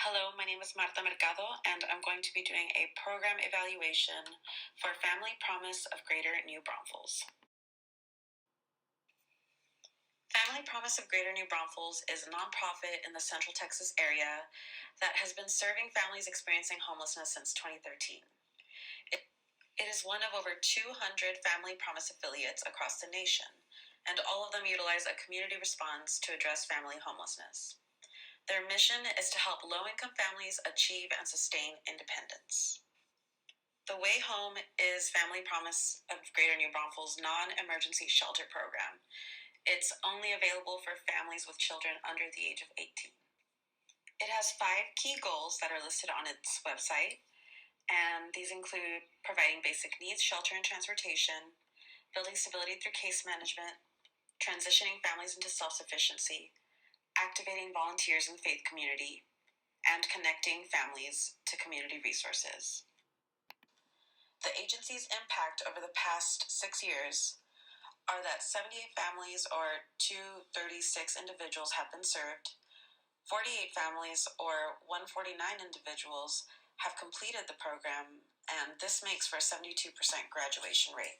Hello, my name is Mercado, and I'm going to be doing a program evaluation for Family Promise of Greater New Braunfels. Family Promise of Greater New Braunfels is a nonprofit in the Central Texas area that has been serving families experiencing homelessness since 2013. It is one of over 200 Family Promise affiliates across the nation, and all of them utilize a community response to address family homelessness. Their mission is to help low-income families achieve and sustain independence. The Way Home is Family Promise of Greater New Braunfels' non-emergency shelter program. It's only available for families with children under the age of 18. It has 5 key goals that are listed on its website, and these include providing basic needs, shelter and transportation, building stability through case management, transitioning families into self-sufficiency, activating volunteers in the faith community, and connecting families to community resources. The agency's impact over the past 6 years are that 78 families or 236 individuals have been served, 48 families or 149 individuals have completed the program, and this makes for a 72% graduation rate.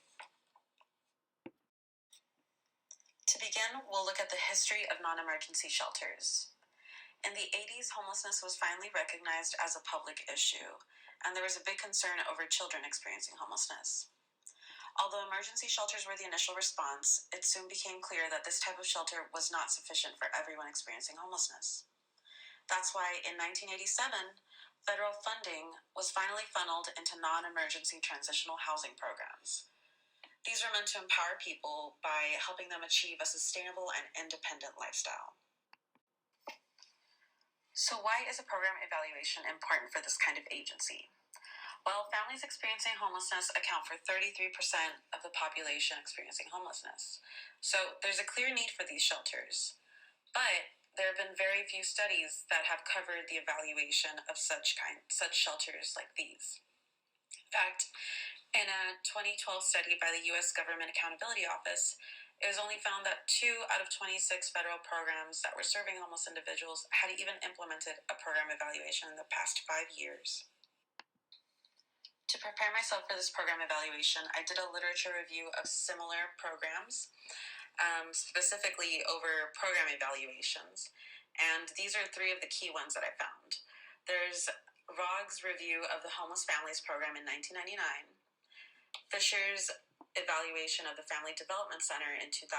To begin, we'll look at the history of non-emergency shelters. In the 80s, homelessness was finally recognized as a public issue, and there was a big concern over children experiencing homelessness. Although emergency shelters were the initial response, it soon became clear that this type of shelter was not sufficient for everyone experiencing homelessness. That's why in 1987, federal funding was finally funneled into non-emergency transitional housing programs. These were meant to empower people by helping them achieve a sustainable and independent lifestyle. So why is a program evaluation important for this kind of agency? Well, families experiencing homelessness account for 33% of the population experiencing homelessness. So there's a clear need for these shelters. But there have been very few studies that have covered the evaluation of such shelters like these. In fact, in a 2012 study by the U.S. Government Accountability Office, it was only found that 2 out of 26 federal programs that were serving homeless individuals had even implemented a program evaluation in the past 5 years. To prepare myself for this program evaluation, I did a literature review of similar programs, specifically over program evaluations, and these are 3 of the key ones that I found. There's ROG's review of the Homeless Families Program in 1999, Fisher's evaluation of the Family Development Center in 2000,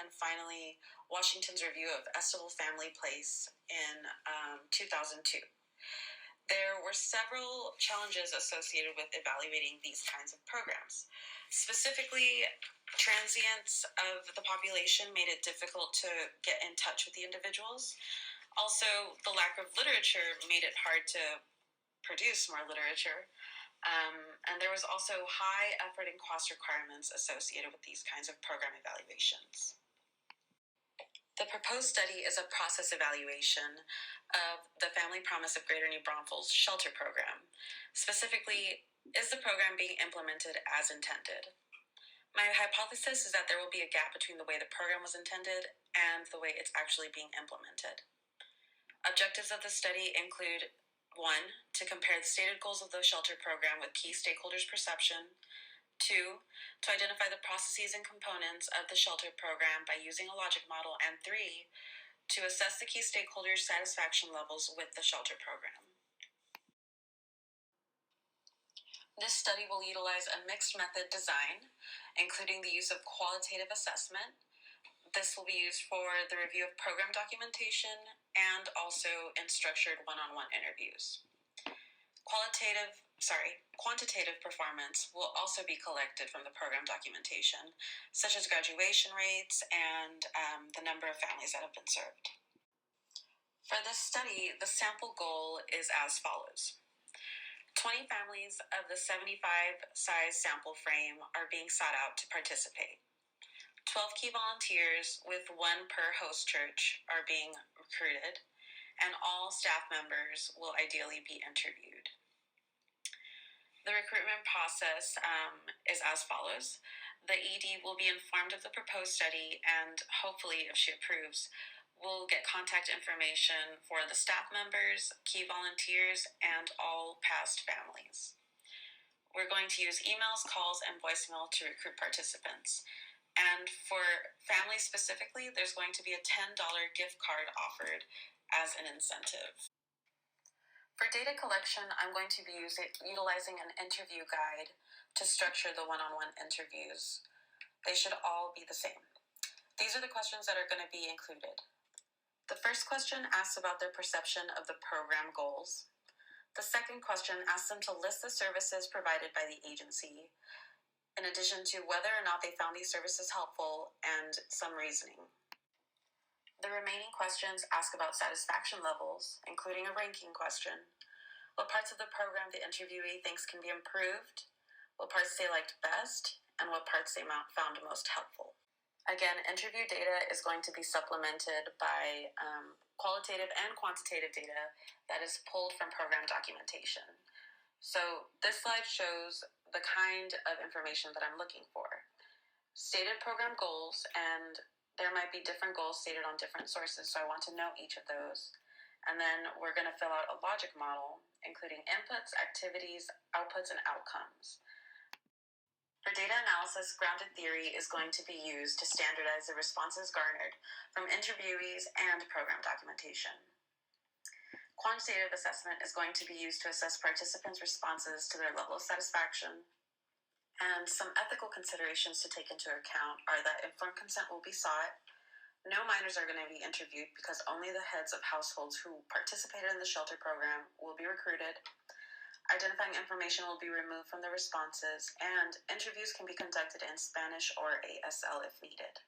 and finally, Washington's review of Estival Family Place in 2002. There were several challenges associated with evaluating these kinds of programs. Specifically, transients of the population made it difficult to get in touch with the individuals. Also, the lack of literature made it hard to produce more literature. And there was also high effort and cost requirements associated with these kinds of program evaluations. The proposed study is a process evaluation of the Family Promise of Greater New Braunfels shelter program. Specifically, is the program being implemented as intended? My hypothesis is that there will be a gap between the way the program was intended and the way it's actually being implemented. Objectives of the study include 1, to compare the stated goals of the shelter program with key stakeholders' perception. 2, to identify the processes and components of the shelter program by using a logic model. And 3, to assess the key stakeholders' satisfaction levels with the shelter program. This study will utilize a mixed method design, including the use of qualitative assessment. This will be used for the review of program documentation and also in structured one-on-one interviews. Quantitative performance will also be collected from the program documentation, such as graduation rates and the number of families that have been served. For this study, the sample goal is as follows. 20 families of the 75 size sample frame are being sought out to participate. 12 key volunteers with 1 per host church are being recruited, and all staff members will ideally be interviewed. The recruitment process is as follows. The ED will be informed of the proposed study, and hopefully, if she approves, We'll get contact information for the staff members, key volunteers, and all past families. We're going to use emails, calls, and voicemail to recruit participants. And for families specifically, there's going to be a $10 gift card offered as an incentive. For data collection, I'm going to be utilizing an interview guide to structure the one-on-one interviews. They should all be the same. These are the questions that are going to be included. The first question asks about their perception of the program goals. The second question asks them to list the services provided by the agency, in addition to whether or not they found these services helpful and some reasoning. The remaining questions ask about satisfaction levels, including a ranking question, what parts of the program the interviewee thinks can be improved, what parts they liked best, and what parts they found most helpful. Again, interview data is going to be supplemented by qualitative and quantitative data that is pulled from program documentation. So this slide shows the kind of information that I'm looking for. Stated program goals, and there might be different goals stated on different sources, so I want to know each of those. And then we're going to fill out a logic model, including inputs, activities, outputs, and outcomes. For data analysis, grounded theory is going to be used to standardize the responses garnered from interviewees and program documentation. Quantitative assessment is going to be used to assess participants' responses to their level of satisfaction. And some ethical considerations to take into account are that informed consent will be sought. No minors are going to be interviewed because only the heads of households who participated in the shelter program will be recruited. Identifying information will be removed from the responses, and interviews can be conducted in Spanish or ASL if needed.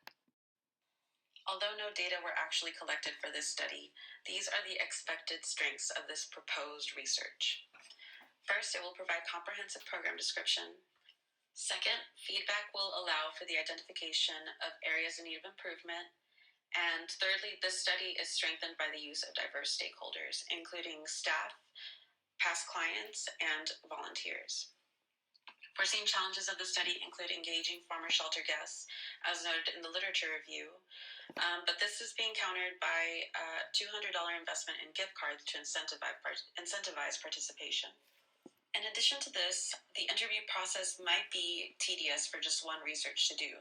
Although no data were actually collected for this study, these are the expected strengths of this proposed research. First, it will provide comprehensive program description. Second, feedback will allow for the identification of areas in need of improvement. And thirdly, this study is strengthened by the use of diverse stakeholders, including staff, past clients, and volunteers. Foreseen challenges of the study include engaging former shelter guests, as noted in the literature review, but this is being countered by a $200 investment in gift cards to incentivize participation. In addition to this, the interview process might be tedious for just one research to do.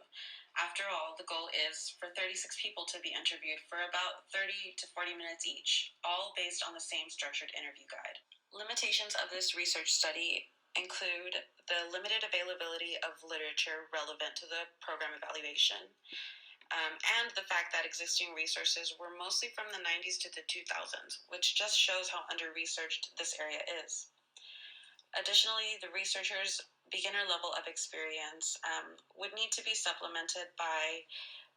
After all, the goal is for 36 people to be interviewed for about 30 to 40 minutes each, all based on the same structured interview guide. Limitations of this research study include the limited availability of literature relevant to the program evaluation, and the fact that existing resources were mostly from the 90s to the 2000s, which just shows how under-researched this area is. Additionally, the researchers' beginner level of experience would need to be supplemented by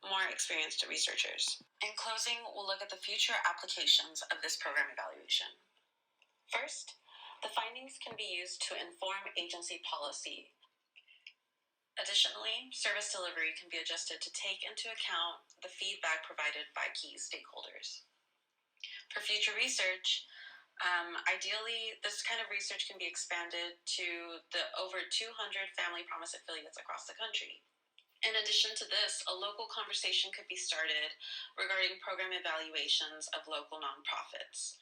more experienced researchers. In closing, we'll look at the future applications of this program evaluation. First, the findings can be used to inform agency policy. Additionally, service delivery can be adjusted to take into account the feedback provided by key stakeholders. For future research, ideally, this kind of research can be expanded to the over 200 Family Promise affiliates across the country. In addition to this, a local conversation could be started regarding program evaluations of local nonprofits.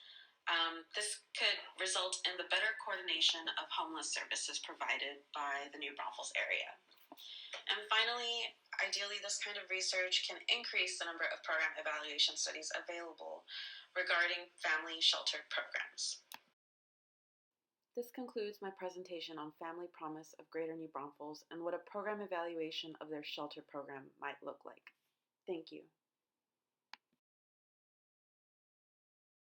This could result in the better coordination of homeless services provided by the New Braunfels area. And finally, ideally, this kind of research can increase the number of program evaluation studies available regarding family shelter programs. This concludes my presentation on Family Promise of Greater New Braunfels and what a program evaluation of their shelter program might look like. Thank you.